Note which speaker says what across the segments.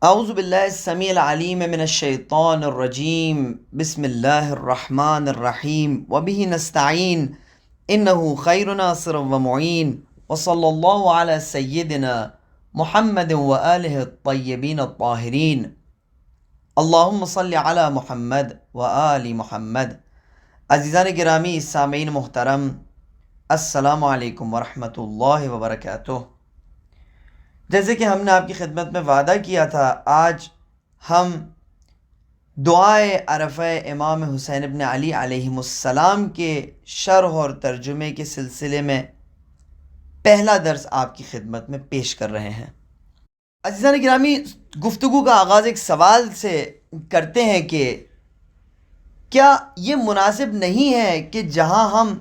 Speaker 1: اعوذ باللہ السمیع العلیم من الشیطان الرجیم بسم اللہ الرحمن الرحیم وبہ نستعین انہ خیر ناصر ومعین وصلی اللہ علی سیدنا محمد وآلہ الطیبین الطاہرین اللہم صلی علی محمد وآل محمد۔ عزیزان گرامی، سامعین محترم، السلام علیکم ورحمۃ اللہ وبرکاتہ۔ جیسے کہ ہم نے آپ کی خدمت میں وعدہ کیا تھا، آج ہم دعائے عرفہ امام حسین ابن علی علیہم السلام کے شرح اور ترجمے کے سلسلے میں پہلا درس آپ کی خدمت میں پیش کر رہے ہیں۔ عزیزان گرامی، گفتگو کا آغاز ایک سوال سے کرتے ہیں کہ کیا یہ مناسب نہیں ہے کہ جہاں ہم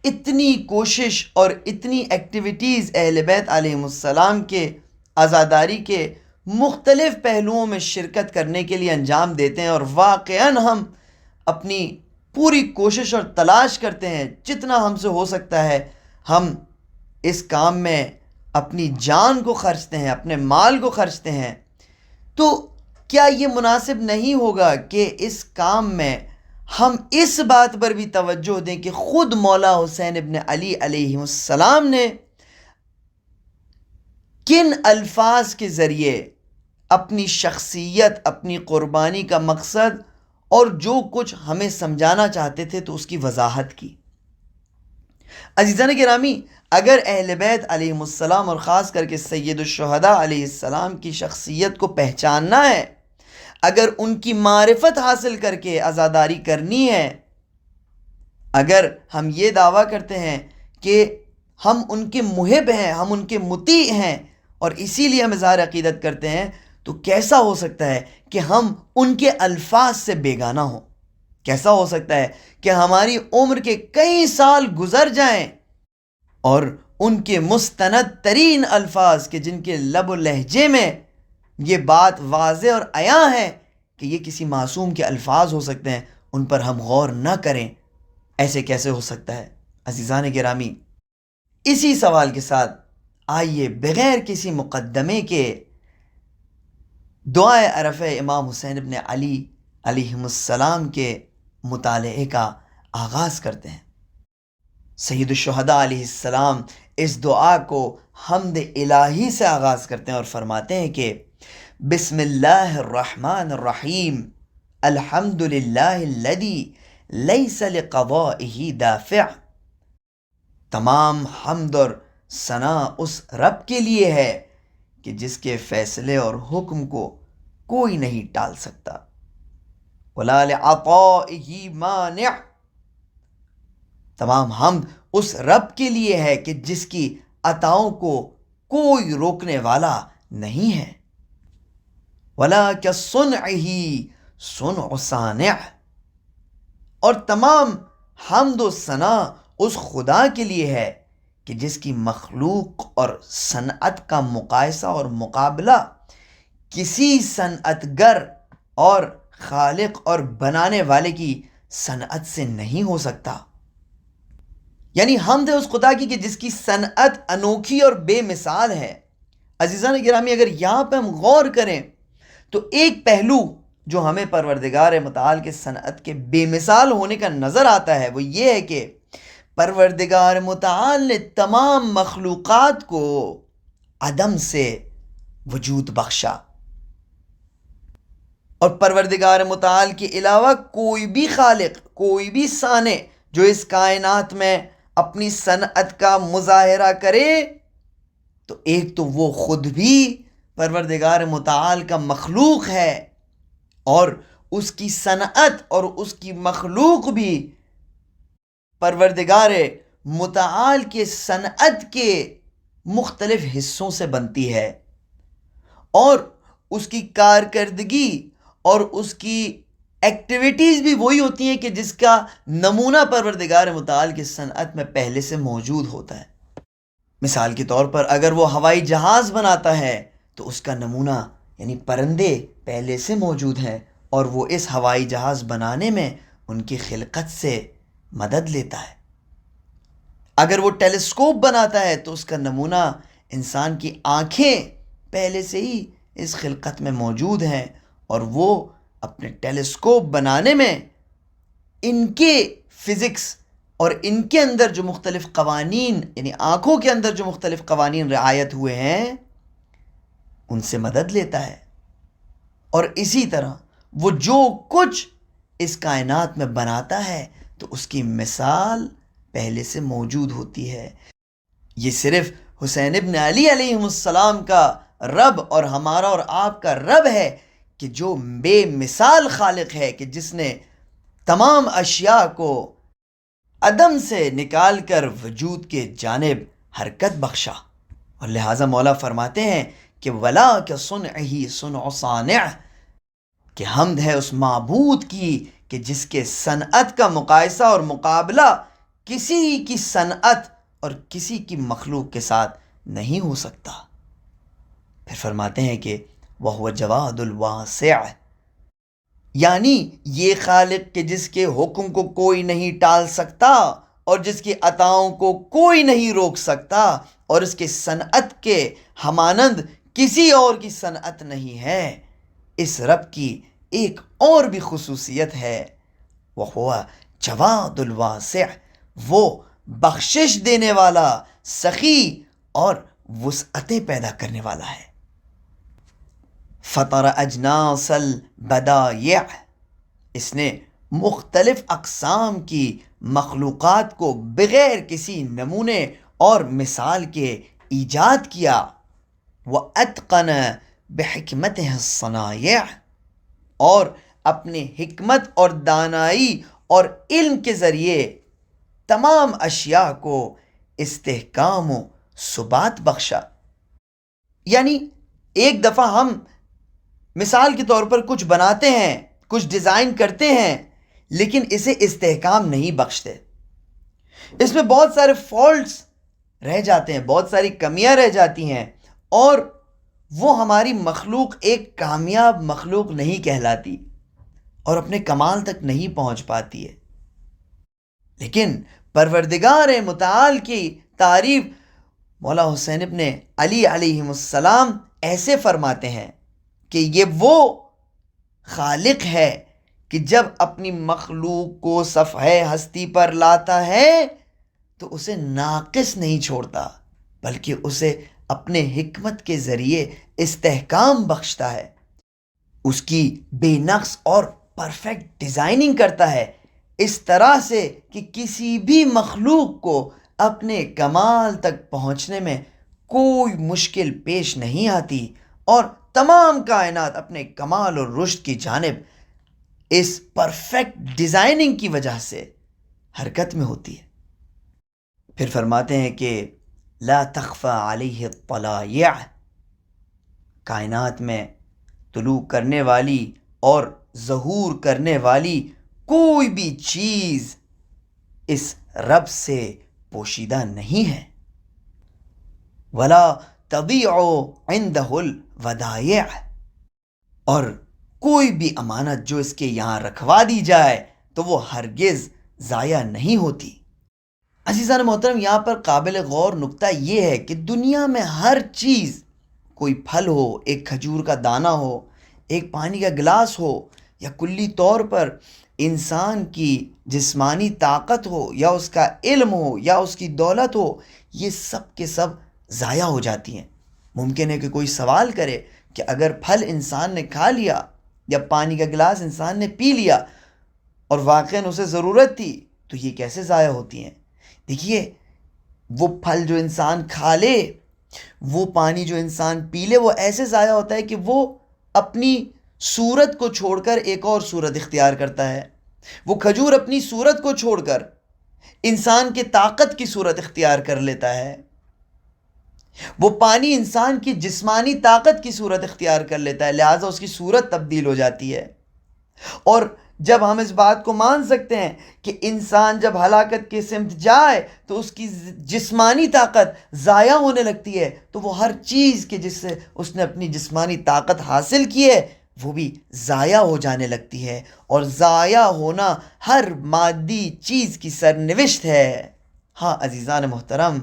Speaker 1: اتنی کوشش اور اتنی ایکٹیویٹیز اہل بیت علیہم السلام کے عزاداری کے مختلف پہلوؤں میں شرکت کرنے کے لیے انجام دیتے ہیں اور واقعاً ہم اپنی پوری کوشش اور تلاش کرتے ہیں، جتنا ہم سے ہو سکتا ہے ہم اس کام میں اپنی جان کو خرچتے ہیں، اپنے مال کو خرچتے ہیں، تو کیا یہ مناسب نہیں ہوگا کہ اس کام میں ہم اس بات پر بھی توجہ دیں کہ خود مولا حسین ابن علی علیہ السلام نے کن الفاظ کے ذریعے اپنی شخصیت، اپنی قربانی کا مقصد اور جو کچھ ہمیں سمجھانا چاہتے تھے تو اس کی وضاحت کی۔ عزیزان گرامی، اگر اہل بیت علیہم السلام اور خاص کر کے سید الشہداء علیہ السلام کی شخصیت کو پہچاننا ہے، اگر ان کی معرفت حاصل کر کے عزاداری کرنی ہے، اگر ہم یہ دعویٰ کرتے ہیں کہ ہم ان کے محب ہیں، ہم ان کے مطیع ہیں اور اسی لیے ہم اظہار عقیدت کرتے ہیں، تو کیسا ہو سکتا ہے کہ ہم ان کے الفاظ سے بیگانہ ہوں؟ کیسا ہو سکتا ہے کہ ہماری عمر کے کئی سال گزر جائیں اور ان کے مستند ترین الفاظ کے جن کے لب و لہجے میں یہ بات واضح اور عیاں ہے کہ یہ کسی معصوم کے الفاظ ہو سکتے ہیں، ان پر ہم غور نہ کریں؟ ایسے کیسے ہو سکتا ہے؟ عزیزان گرامی، اسی سوال کے ساتھ آئیے بغیر کسی مقدمے کے دعائے عرفہ امام حسین ابن علی علیہم السلام کے مطالعے کا آغاز کرتے ہیں۔ سید الشہداء علیہ السلام اس دعا کو حمد الہی سے آغاز کرتے ہیں اور فرماتے ہیں کہ بسم اللہ الرحمن الرحیم الحمد للہ الذی لیس لقضائہ دافع۔ تمام حمد اور ثنا اس رب کے لیے ہے کہ جس کے فیصلے اور حکم کو کوئی نہیں ٹال سکتا۔ وَلَا لِعَطَائِهِ مَانِعٌ۔ تمام حمد اس رب کے لیے ہے کہ جس کی عطاؤں کو کوئی روکنے والا نہیں ہے۔ وَلَا كَصُنْعِهِ صُنْعُ صَانِعٍ۔ اور تمام حمد و ثنا اس خدا کے لیے ہے کہ جس کی مخلوق اور صنعت کا مقایسہ اور مقابلہ کسی صنعت گر اور خالق اور بنانے والے کی صنعت سے نہیں ہو سکتا۔ یعنی حمد ہے اس خدا کی کہ جس کی صنعت انوکھی اور بے مثال ہے۔ عزیزان گرامی، اگر یہاں پہ ہم غور کریں تو ایک پہلو جو ہمیں پروردگار متعال کے صنعت کے بے مثال ہونے کا نظر آتا ہے وہ یہ ہے کہ پروردگار متعال نے تمام مخلوقات کو عدم سے وجود بخشا، اور پروردگار متعال کے علاوہ کوئی بھی خالق، کوئی بھی صانع جو اس کائنات میں اپنی صنعت کا مظاہرہ کرے تو ایک تو وہ خود بھی پروردگار متعال کا مخلوق ہے، اور اس کی صنعت اور اس کی مخلوق بھی پروردگار متعال کے صنعت کے مختلف حصوں سے بنتی ہے، اور اس کی کارکردگی اور اس کی ایکٹیویٹیز بھی وہی ہوتی ہیں کہ جس کا نمونہ پروردگار متعال کی صنعت میں پہلے سے موجود ہوتا ہے۔ مثال کے طور پر اگر وہ ہوائی جہاز بناتا ہے تو اس کا نمونہ یعنی پرندے پہلے سے موجود ہیں، اور وہ اس ہوائی جہاز بنانے میں ان کی خلقت سے مدد لیتا ہے۔ اگر وہ ٹیلیسکوپ بناتا ہے تو اس کا نمونہ انسان کی آنکھیں پہلے سے ہی اس خلقت میں موجود ہیں، اور وہ اپنے ٹیلیسکوپ بنانے میں ان کے فزکس اور ان کے اندر جو مختلف قوانین، یعنی آنکھوں کے اندر جو مختلف قوانین رعایت ہوئے ہیں، ان سے مدد لیتا ہے. اور اسی طرح وہ جو کچھ اس کائنات میں بناتا ہے تو اس کی مثال پہلے سے موجود ہوتی ہے. یہ صرف حسین ابن علی علیہ السلام کا رب اور ہمارا اور آپ کا رب ہے کہ جو بے مثال خالق ہے، کہ جس نے تمام اشیاء کو عدم سے نکال کر وجود کے جانب حرکت بخشا. اور لہٰذا مولا فرماتے ہیں کہ ولا کہ صنعہ صنع صانع، کہ حمد ہے اس معبود کی کہ جس کے صنعت کا مقایسہ اور مقابلہ کسی کی صنعت اور کسی کی مخلوق کے ساتھ نہیں ہو سکتا. پھر فرماتے ہیں کہ وَهُوَ جَوَادُ الْوَاسِعُ، یعنی یہ خالق کہ جس کے حکم کو کوئی نہیں ٹال سکتا اور جس کی عطاؤں کو کوئی نہیں روک سکتا، اور اس کے صنعت کے ہمانند کسی اور کی صنعت نہیں ہے. اس رب کی ایک اور بھی خصوصیت ہے، وَهُوَ جَوَادُ الْوَاسِعُ، وہ بخشش دینے والا، سخی اور وسعتیں پیدا کرنے والا ہے. فطر اجناس البدائع، اس نے مختلف اقسام کی مخلوقات کو بغیر کسی نمونے اور مثال کے ایجاد کیا. وَأَتْقَنَ بِحِكْمَتِهِ الصَّنَائِعَ، اور اپنے حکمت اور دانائی اور علم کے ذریعے تمام اشیاء کو استحکام و ثبات بخشا. یعنی ایک دفعہ ہم مثال کے طور پر کچھ بناتے ہیں، کچھ ڈیزائن کرتے ہیں، لیکن اسے استحکام نہیں بخشتے. اس میں بہت سارے فالٹس رہ جاتے ہیں، بہت ساری کمیاں رہ جاتی ہیں، اور وہ ہماری مخلوق ایک کامیاب مخلوق نہیں کہلاتی اور اپنے کمال تک نہیں پہنچ پاتی ہے. لیکن پروردگار متعال کی تعریف مولا حسین ابن علی علیہ السلام ایسے فرماتے ہیں کہ یہ وہ خالق ہے کہ جب اپنی مخلوق کو صفحہ ہستی پر لاتا ہے تو اسے ناقص نہیں چھوڑتا، بلکہ اسے اپنے حکمت کے ذریعے استحکام بخشتا ہے. اس کی بے نقص اور پرفیکٹ ڈیزائننگ کرتا ہے اس طرح سے کہ کسی بھی مخلوق کو اپنے کمال تک پہنچنے میں کوئی مشکل پیش نہیں آتی، اور تمام کائنات اپنے کمال اور رشد کی جانب اس پرفیکٹ ڈیزائننگ کی وجہ سے حرکت میں ہوتی ہے. پھر فرماتے ہیں کہ لا تخفى علیہ الطلائع، کائنات میں طلوع کرنے والی اور ظہور کرنے والی کوئی بھی چیز اس رب سے پوشیدہ نہیں ہے. ولا تضیع عنده الودائع، اور کوئی بھی امانت جو اس کے یہاں رکھوا دی جائے تو وہ ہرگز ضائع نہیں ہوتی. عزیزان محترم، یہاں پر قابل غور نکتہ یہ ہے کہ دنیا میں ہر چیز، کوئی پھل ہو، ایک کھجور کا دانہ ہو، ایک پانی کا گلاس ہو، یا کلی طور پر انسان کی جسمانی طاقت ہو، یا اس کا علم ہو، یا اس کی دولت ہو، یہ سب کے سب ضائع ہو جاتی ہیں. ممکن ہے کہ کوئی سوال کرے کہ اگر پھل انسان نے کھا لیا یا پانی کا گلاس انسان نے پی لیا اور واقعاً اسے ضرورت تھی تو یہ کیسے ضائع ہوتی ہیں؟ دیکھیے، وہ پھل جو انسان کھا لے، وہ پانی جو انسان پی لے، وہ ایسے ضائع ہوتا ہے کہ وہ اپنی صورت کو چھوڑ کر ایک اور صورت اختیار کرتا ہے. وہ کھجور اپنی صورت کو چھوڑ کر انسان کی طاقت کی صورت اختیار کر لیتا ہے. وہ پانی انسان کی جسمانی طاقت کی صورت اختیار کر لیتا ہے، لہٰذا اس کی صورت تبدیل ہو جاتی ہے. اور جب ہم اس بات کو مان سکتے ہیں کہ انسان جب ہلاکت کی سمت جائے تو اس کی جسمانی طاقت ضائع ہونے لگتی ہے، تو وہ ہر چیز کے جس سے اس نے اپنی جسمانی طاقت حاصل کی ہے وہ بھی ضائع ہو جانے لگتی ہے. اور ضائع ہونا ہر مادی چیز کی سرنوشت ہے. ہاں عزیزان محترم،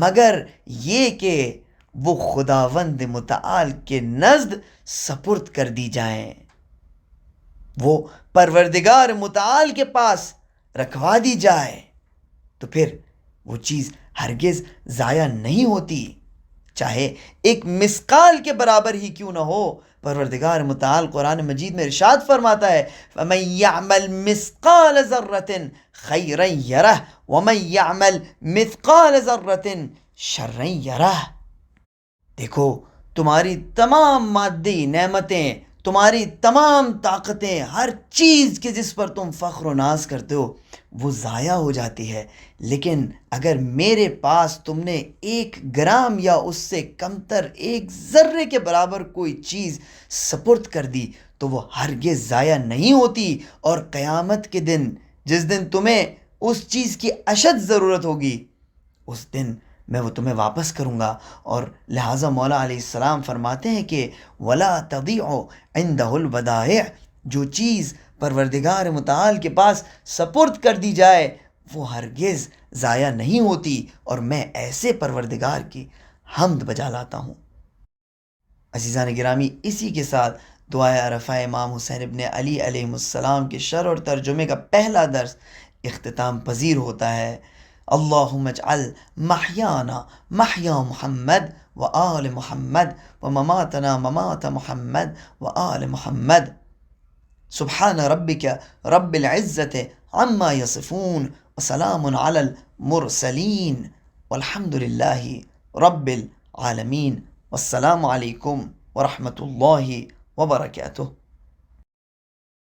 Speaker 1: مگر یہ کہ وہ خداوند متعال کے نزد سپرد کر دی جائیں، وہ پروردگار متعال کے پاس رکھوا دی جائے، تو پھر وہ چیز ہرگز ضائع نہیں ہوتی، چاہے ایک مثقال کے برابر ہی کیوں نہ ہو۔ پروردگار متعال قرآن مجید میں ارشاد فرماتا ہے فَمَن يَعْمَلْ مِثْقَالَ ذَرَّةٍ خَيْرًا يَرَهُ وَمَن يَعْمَلْ مِثْقَالَ ذَرَّةٍ شَرًّا يَرَهُ۔ دیکھو، تمہاری تمام مادی نعمتیں، تمہاری تمام طاقتیں، ہر چیز کے جس پر تم فخر و ناز کرتے ہو وہ ضائع ہو جاتی ہے، لیکن اگر میرے پاس تم نے 1 گرام یا اس سے کمتر 1 ذرے کے برابر کوئی چیز سپرد کر دی تو وہ ہرگز ضائع نہیں ہوتی، اور قیامت کے دن جس دن تمہیں اس چیز کی اشد ضرورت ہوگی اس دن میں وہ تمہیں واپس کروں گا۔ اور لہٰذا مولا علیہ السلام فرماتے ہیں کہ وَلَا تَضِيعُ عِنْدَهُ الْوَدَائِعُ، جو چیز پروردگار متعال کے پاس سپرد کر دی جائے وہ ہرگز ضائع نہیں ہوتی، اور میں ایسے پروردگار کی حمد بجا لاتا ہوں۔ عزیزان گرامی، اسی کے ساتھ دعائے عرفہ امام حسین ابن علی علیہ السلام کے شرح اور ترجمے کا پہلا درس اختتام پذیر ہوتا ہے۔ اللہم اجعل محیانا محیا محمد و آل محمد و مماتنا ممات محمد و آل محمد۔ سبحان ربک رب العزت عما یصفون وسلام علی المرسلین والحمد للہ رب العالمین۔ والسلام علیکم ورحمۃ اللہ وبرکاتہ۔